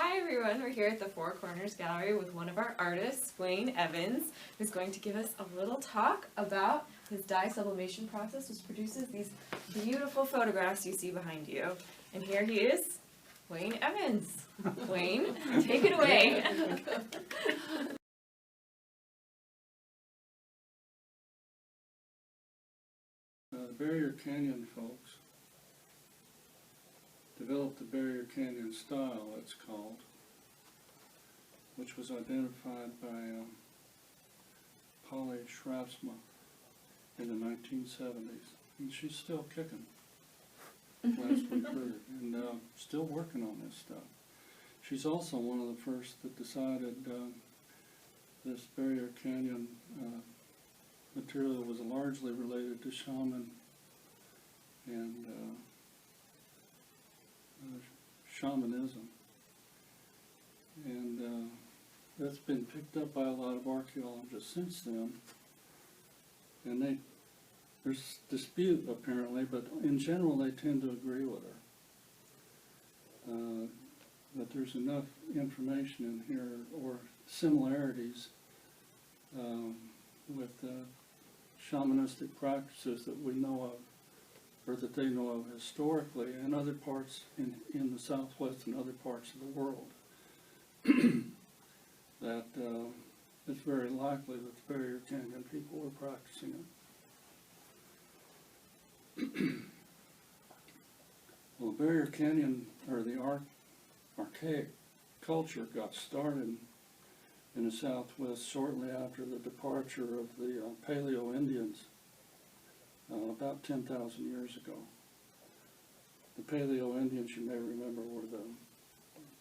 Hi everyone, we're here at the Four Corners Gallery with one of our artists, Wain Evans, who's going to give us a little talk about his dye sublimation process, which produces these beautiful photographs you see behind you. And here he is, Wain Evans. Wain, take it away. The Barrier Canyon folks developed the Barrier Canyon style, it's called, which was identified by Polly Shrafsma in the 1970s. And she's still kicking, last we heard, and still working on this stuff. She's also one of the first that decided this Barrier Canyon material was largely related to shaman and shamanism, and that's been picked up by a lot of archaeologists since then. And there's dispute apparently, but in general they tend to agree with her. That there's enough information in here or similarities with shamanistic practices that we know of, or that they know of historically, in other parts in the Southwest and other parts of the world, that it's very likely that the Barrier Canyon people were practicing it. Well, the Barrier Canyon, or the archaic culture, got started in the Southwest shortly after the departure of the Paleo Indians about 10,000 years ago. The Paleo Indians, you may remember, were the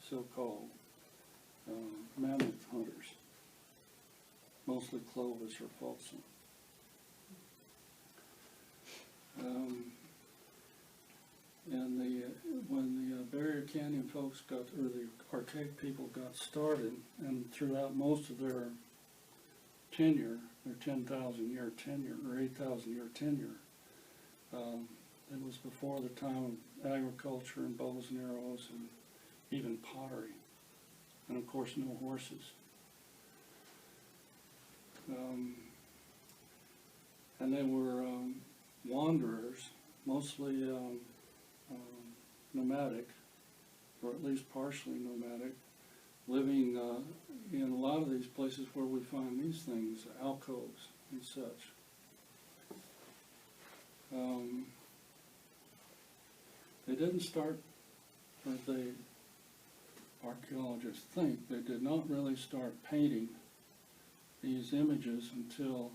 so-called mammoth hunters, mostly Clovis or Folsom. And when the Barrier Canyon folks got, or the archaic people got started, and throughout most of their tenure, their 10,000 year tenure, or 8,000 year tenure, it was before the time of agriculture and bows and arrows and even pottery, and of course no horses. And they were wanderers, mostly nomadic, or at least partially nomadic, living in a lot of these places where we find these things, alcoves and such. They didn't start, or the archaeologists think, they did not really start painting these images until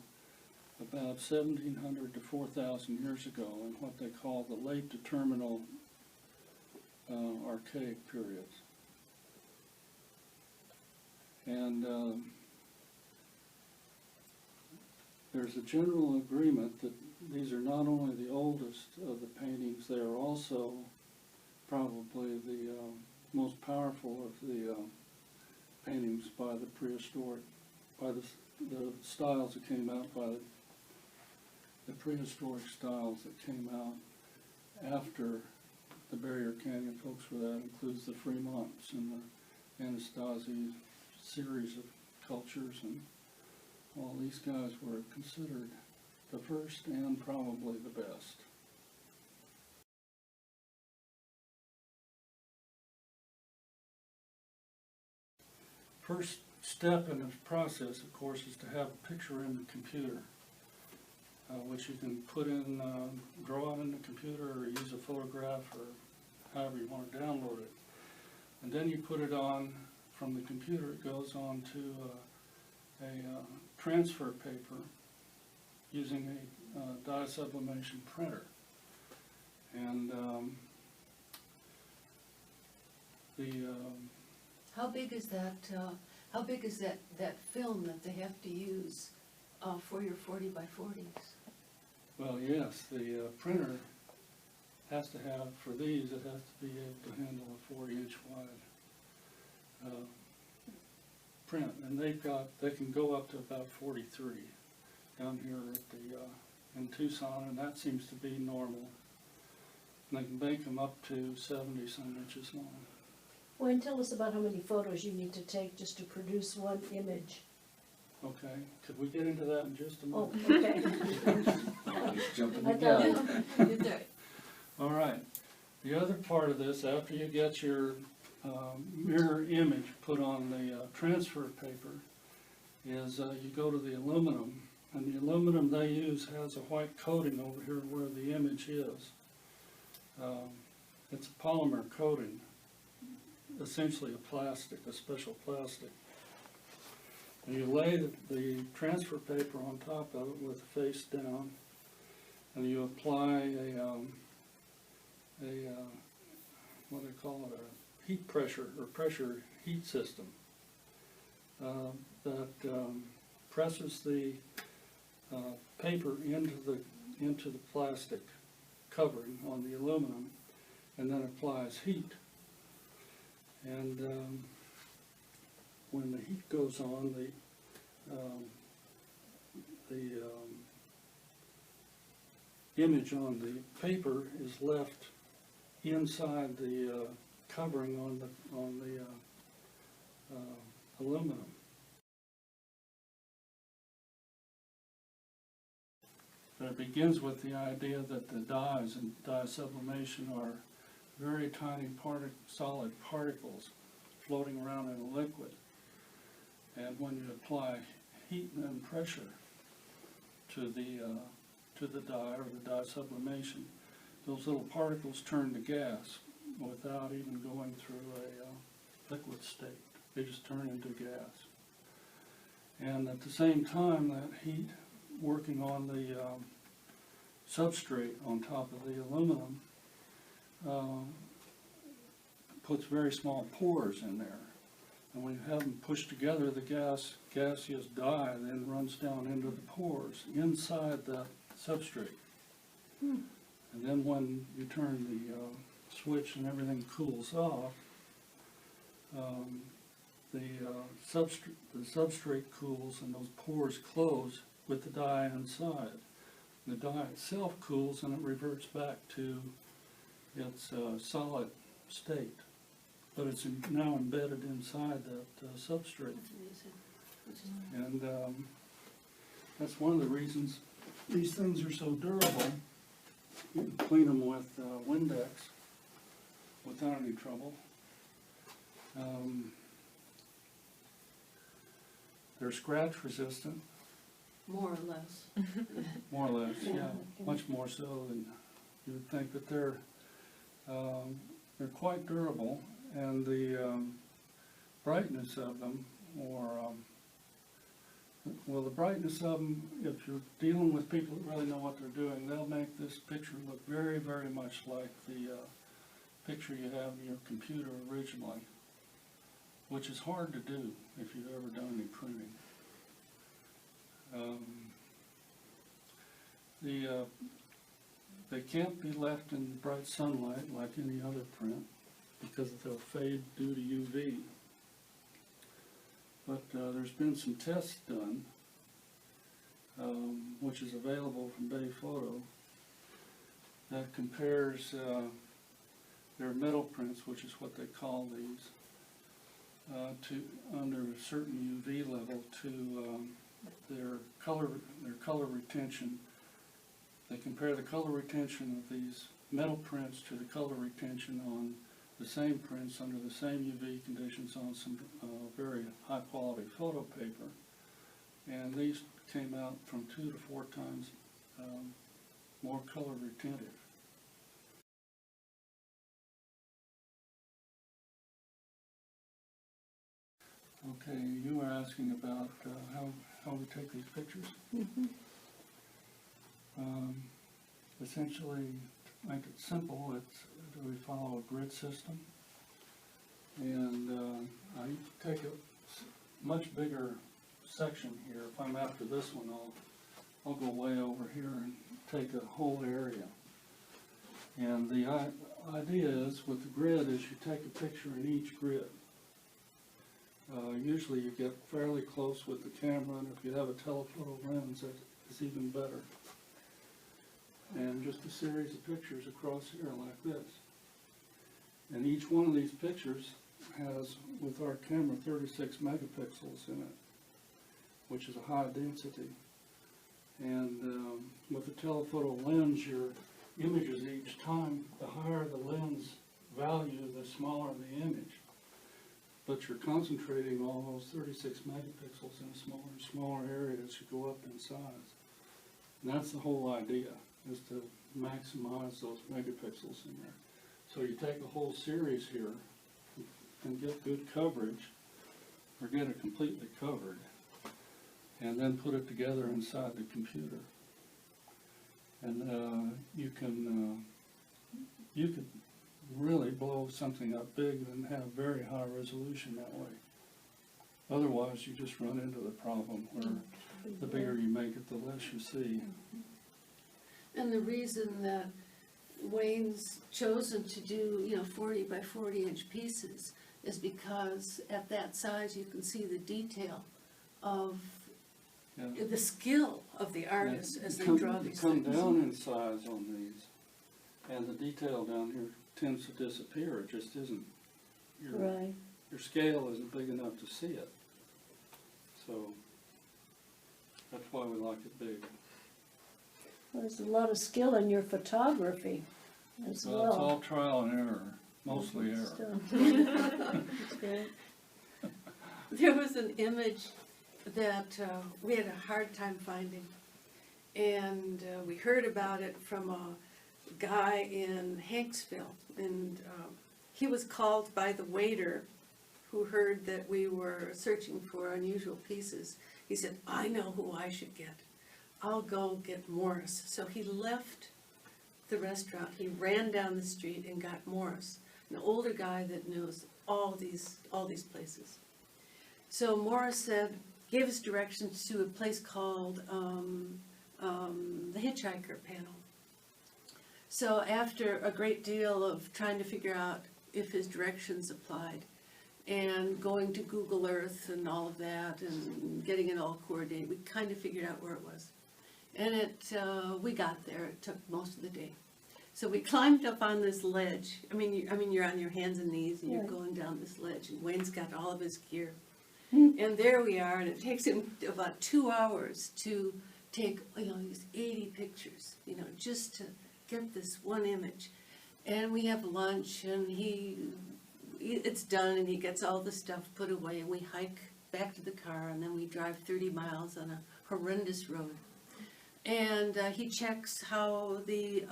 about 1700 to 4,000 years ago, in what they call the late determinal archaic periods. And there's a general agreement that these are not only the oldest of the paintings, they are also probably the most powerful of the paintings by the prehistoric, by the styles that came out, by the prehistoric styles that came out after the Barrier Canyon folks. For that includes the Fremonts and the Anastasi series of cultures, and all these guys were considered the first and probably the best. First step in this process, of course, is to have a picture in the computer, which you can put in, draw it in the computer, or use a photograph, or however you want to download it. And then you put it on, from the computer it goes on to a transfer paper using a dye-sublimation printer. And how big is that? How big is that film that they have to use for your 40 by 40s? Well, yes, the printer has to have, for these, it has to be able to handle a 40-inch wide print, and they can go up to about 43 down here at the in Tucson, and that seems to be normal. And they can make them up to 70-some inches long. Wayne, tell us about how many photos you need to take just to produce one image. Okay, could we get into that in just a Oh, moment? okay. Just jumping I the thought- gun. You do it. All right, the other part of this, after you get your mirror image put on the transfer paper, is you go to the aluminum, and the aluminum they use has a white coating over here where the image is. It's a polymer coating, essentially a plastic, a special plastic. And you lay the transfer paper on top of it with the face down, and you apply what do they call it, a heat pressure or pressure heat system that presses the paper into the plastic covering on the aluminum, and then applies heat. And when the heat goes on, the image on the paper is left inside the covering on the aluminum. But it begins with the idea that the dyes in dye sublimation are very tiny solid particles floating around in a liquid. And when you apply heat and pressure to the dye or the dye sublimation, those little particles turn to gas without even going through a liquid state. They just turn into gas. And at the same time, that heat working on the substrate on top of the aluminum puts very small pores in there. And when you have them pushed together, the gaseous dye then runs down into the pores inside the substrate. And then when you turn the switch and everything cools off, the substrate cools and those pores close with the dye inside. The dye itself cools and it reverts back to its solid state. But it's now embedded inside that substrate. And that's one of the reasons these things are so durable. You can clean them with Windex without any trouble. They're scratch resistant, More or less. more or less, yeah, much more so than you would think. But they're quite durable, and the brightness of them, well, the brightness of them, if you're dealing with people that really know what they're doing, they'll make this picture look very, very much like the picture you have in your computer originally, which is hard to do if you've ever done any printing. They can't be left in bright sunlight like any other print because they'll fade due to UV. But there's been some tests done, which is available from Bay Photo, that compares their metal prints, which is what they call these, to under a certain UV level to their color retention. They compare the color retention of these metal prints to the color retention on the same prints under the same UV conditions on some very high quality photo paper. And these came out from 2 to 4 times more color retentive. Okay, you were asking about how we take these pictures. Essentially, to make it simple, we follow a grid system, and I take a much bigger section here. If I'm after this one, I'll go way over here and take a whole area. And the idea is with the grid is you take a picture in each grid. Usually you get fairly close with the camera, and if you have a telephoto lens, that is even better. And just a series of pictures across here like this. And each one of these pictures has, with our camera, 36 megapixels in it, which is a high density. And with the telephoto lens, your images each time, the higher the lens value, the smaller the image. But you're concentrating all those 36 megapixels in a smaller and smaller area as you go up in size. And that's the whole idea, is to maximize those megapixels in there. So you take a whole series here and get good coverage, or get it completely covered, and then put it together inside the computer. And you can really blow something up big and have very high resolution that way. Otherwise, you just run into the problem where the bigger you make it, the less you see. And the reason that Wain's chosen to do, 40 by 40 inch pieces is because at that size you can see the detail of Yeah. the skill of the artist as they draw these come things. down in size on these, and the detail down here tends to disappear. It just isn't, Right. your scale isn't big enough to see it. So that's why we like it big. Well, there's a lot of skill in your photography as Well, it's well. all trial and error, mostly error. So, that's great. There was an image that we had a hard time finding, and we heard about it from a guy in Hanksville, and he was called by the waiter who heard that we were searching for unusual pieces. He said, "I know who I should get. I'll go get Morris." So he left the restaurant, he ran down the street and got Morris, an older guy that knows all these places. So Morris said, gave us directions to a place called the Hitchhiker Panel. So after a great deal of trying to figure out if his directions applied, and going to Google Earth and all of that, and getting it all coordinated, we kind of figured out where it was. And we got there. It took most of the day. So we climbed up on this ledge. I mean, you're on your hands and knees, and you're Right. going down this ledge. And Wayne's got all of his gear. And there we are, and it takes him about 2 hours to take, these 80 pictures, just to get this one image. And we have lunch, and it's done, and he gets all the stuff put away, and we hike back to the car, and then we drive 30 miles on a horrendous road. And he checks how the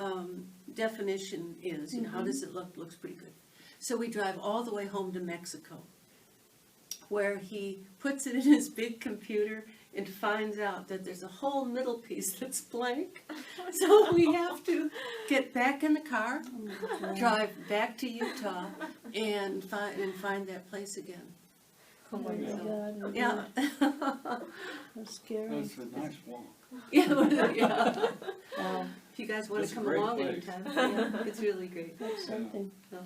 definition is, how does it look? Looks pretty good. So we drive all the way home to Mexico, where he puts it in his big computer and finds out that there's a whole middle piece that's blank. So we have to get back in the car, drive back to Utah, and find that place again. Oh my God. Yeah. That's scary. That's a nice walk. Yeah. Wow, If you guys want It's to a come great along place. anytime, it's really great. that's something. So,